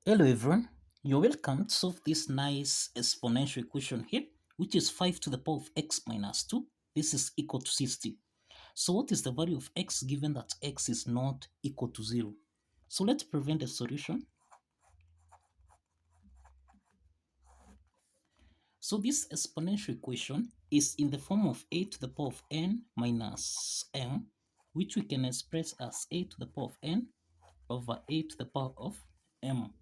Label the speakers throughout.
Speaker 1: Hello everyone, you're welcome to solve this nice exponential equation here, which is 5 to the power of x minus 2. This is equal to 60. So what is the value of x given that x is not equal to 0? So let's prevent the solution. So this exponential equation is in the form of a to the power of n minus m, which we can express as a to the power of n over a to the power of m.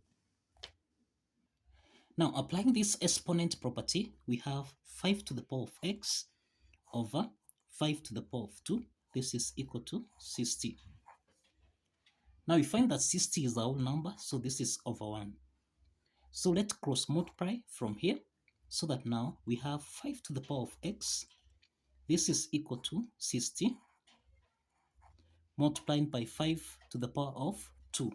Speaker 1: Now, applying this exponent property, we have 5 to the power of x over 5 to the power of 2. This is equal to 60. Now, we find that 60 is a whole number, so this is over 1. So let's cross multiply from here, so that now we have 5 to the power of x. This is equal to 60, multiplying by 5 to the power of 2.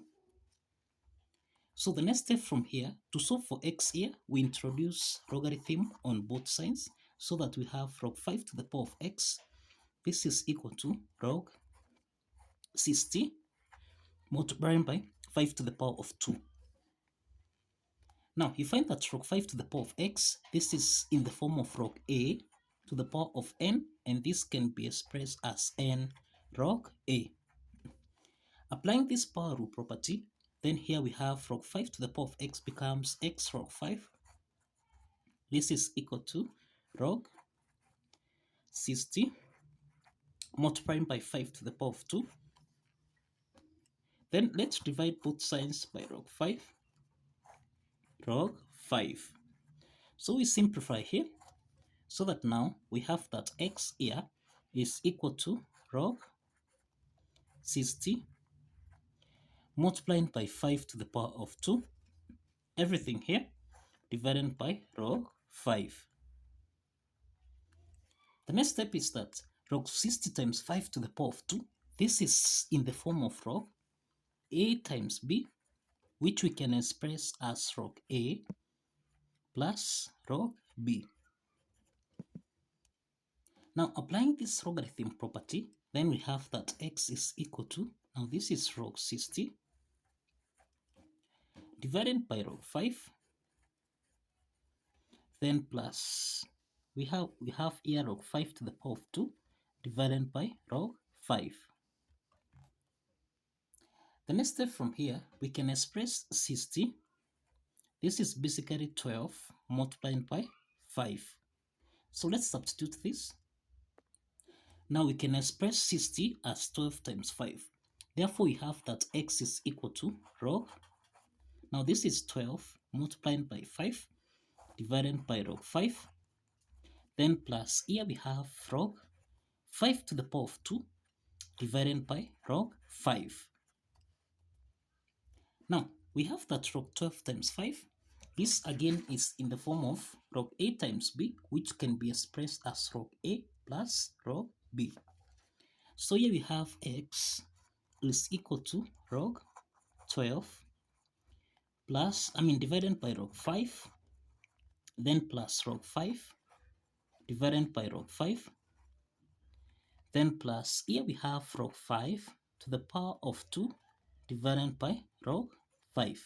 Speaker 1: So the next step from here, to solve for x here, we introduce logarithm on both sides, so that we have log 5 to the power of x. This is equal to log 60 multiplying by 5 to the power of 2. Now, you find that log 5 to the power of x, this is in the form of log a to the power of n, and this can be expressed as n log a. Applying this power rule property, then here we have log 5 to the power of x becomes x log 5. This is equal to log 60 multiplying by 5 to the power of 2. Then let's divide both sides by log 5. Log 5. So we simplify here, so that now we have that x here is equal to log 60 multiplying by 5 to the power of 2. Everything here divided by log 5. The next step is that log 60 times 5 to the power of 2. This is in the form of log a times b, which we can express as log a plus log b. Now, applying this logarithm property, then we have that x is equal to, now this is log 60 divided by log 5, then plus we have here log 5 to the power of 2 divided by log 5. The next step from here, we can express 60. This is basically 12 multiplied by 5. So let's substitute this. Now we can express 60 as 12 times 5. Therefore, we have that x is equal to log. Now this is 12 multiplied by 5 divided by log 5. Then plus here we have log 5 to the power of 2 divided by log 5. Now we have that log 12 times 5. This again is in the form of log a times b, which can be expressed as log a plus log b. So here we have x is equal to log 12 plus, divided by log 5, then plus log 5 divided by log 5, then plus here we have log 5 to the power of 2 divided by log 5.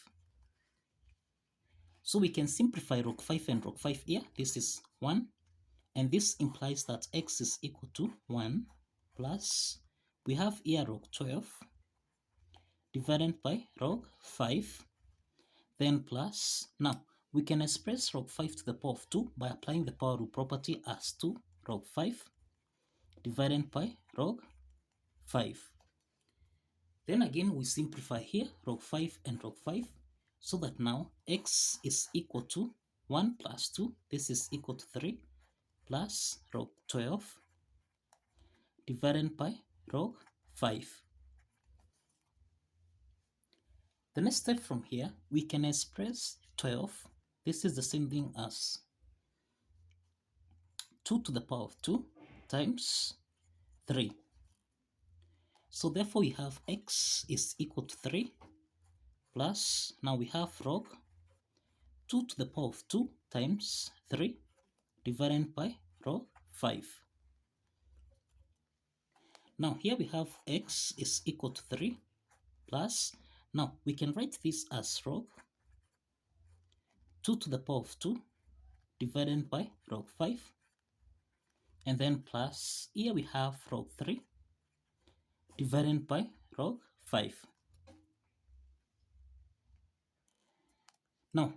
Speaker 1: So we can simplify log 5 and log 5 here. This is 1, and this implies that x is equal to 1 plus, we have here log 12 divided by log 5, then plus, now we can express log 5 to the power of 2 by applying the power rule property as 2 log 5 divided by log 5. Then again we simplify here log 5 and log 5, so that now x is equal to 1 plus 2, this is equal to 3, plus log 12 divided by log 5. The next step from here, we can express 12. This is the same thing as 2 to the power of 2 times 3. So therefore we have x is equal to 3 plus, now we have log 2 to the power of 2 times 3 divided by log 5. Now here we have x is equal to 3 plus, now we can write this as log 2 to the power of 2 divided by log 5, and then plus, here we have log 3 divided by log 5. Now,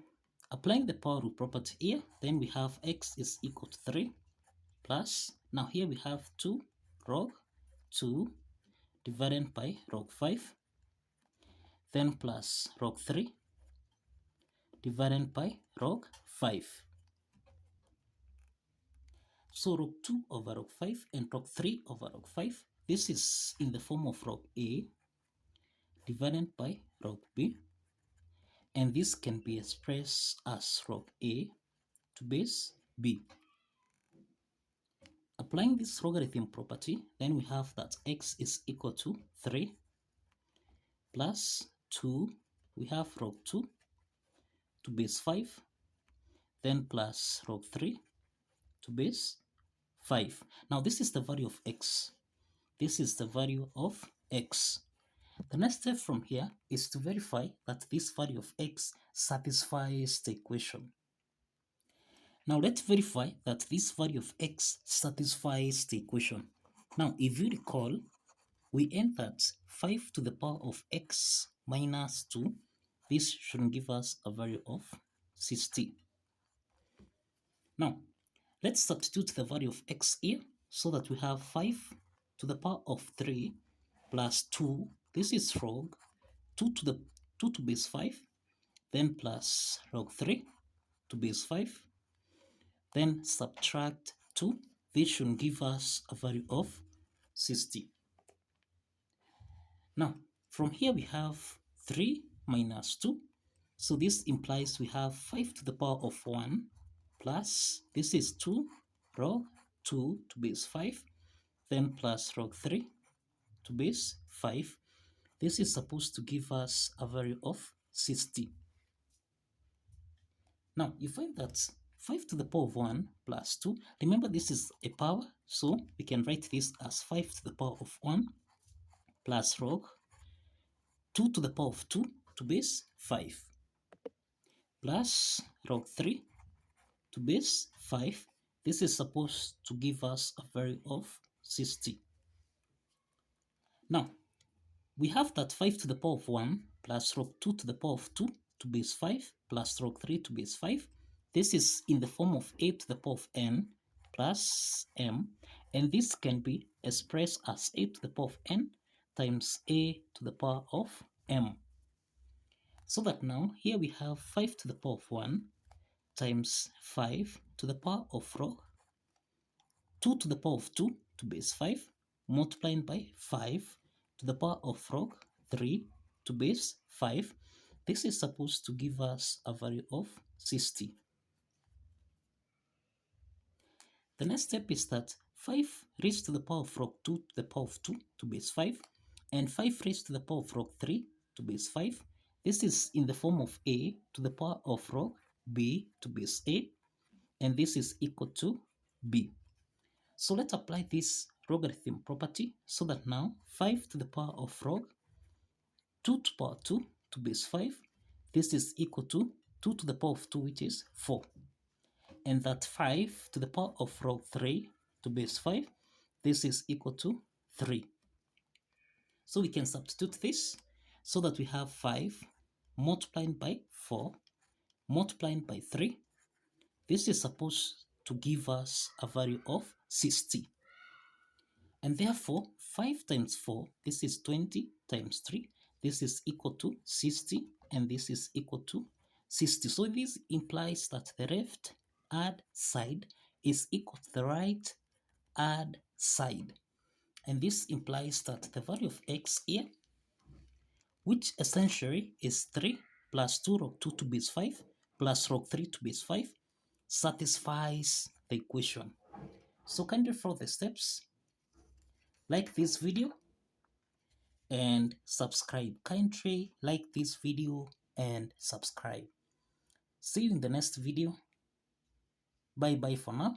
Speaker 1: applying the power rule property here, then we have x is equal to 3 plus, now here we have 2 log 2 divided by log 5, then plus log 3 divided by log 5. So log 2 over log 5 and log 3 over log 5, this is in the form of log A divided by log B, and this can be expressed as log A to base B. Applying this logarithm property, then we have that x is equal to 3 plus 2, we have log 2 to base 5, then plus log 3 to base 5. Now this is the value of x. This is the value of x. The next step from here is to verify that this value of x satisfies the equation. Now let's verify that this value of x satisfies the equation. Now if you recall, we entered 5 to the power of x minus 2. This should give us a value of 60. Now let's substitute the value of x here so that we have 5 to the power of 3 plus 2. This is log 2 to base 5, then plus log 3 to base 5, then subtract 2. This should give us a value of 60. Now, from here we have 3 minus 2. So this implies we have 5 to the power of 1 plus, this is 2 log 2 to base 5, then plus log 3 to base 5. This is supposed to give us a value of 60. Now, you find that 5 to the power of 1 plus 2, remember this is a power, so we can write this as 5 to the power of 1 plus log 2 to the power of 2 to base 5 plus log 3 to base 5. This is supposed to give us a value of 60. Now, we have that 5 to the power of 1 plus log 2 to the power of 2 to base 5 plus log 3 to base 5. This is in the form of a to the power of n plus m, and this can be expressed as a to the power of n times a to the power of m. So that now here we have 5 to the power of 1 times 5 to the power of log 2 to the power of 2 to base 5 multiplied by 5 to the power of log 3 to base 5. This is supposed to give us a value of 60. The next step is that 5 raised to the power of log 2 to the power of 2 to base 5 and 5 raised to the power of log 3 to base 5. This is in the form of a to the power of log b to base a, and this is equal to b. So let's apply this logarithm property so that now 5 to the power of log 2 to the power 2 to base 5, this is equal to 2 to the power of 2, which is 4. And that 5 to the power of log 3 to base 5, this is equal to 3. So we can substitute this so that we have 5 multiplied by 4 multiplied by 3. This is supposed to give us a value of 60. And therefore, 5 times 4, this is 20 times 3. This is equal to 60, and this is equal to 60. So this implies that the left hand side is equal to the right hand side. And this implies that the value of x here, which essentially is 3 plus 2 log 2 to base 5 plus log 3 to base 5, satisfies the equation. So kindly follow the steps, like this video, and subscribe. Kindly like this video and subscribe. See you in the next video. Bye bye for now.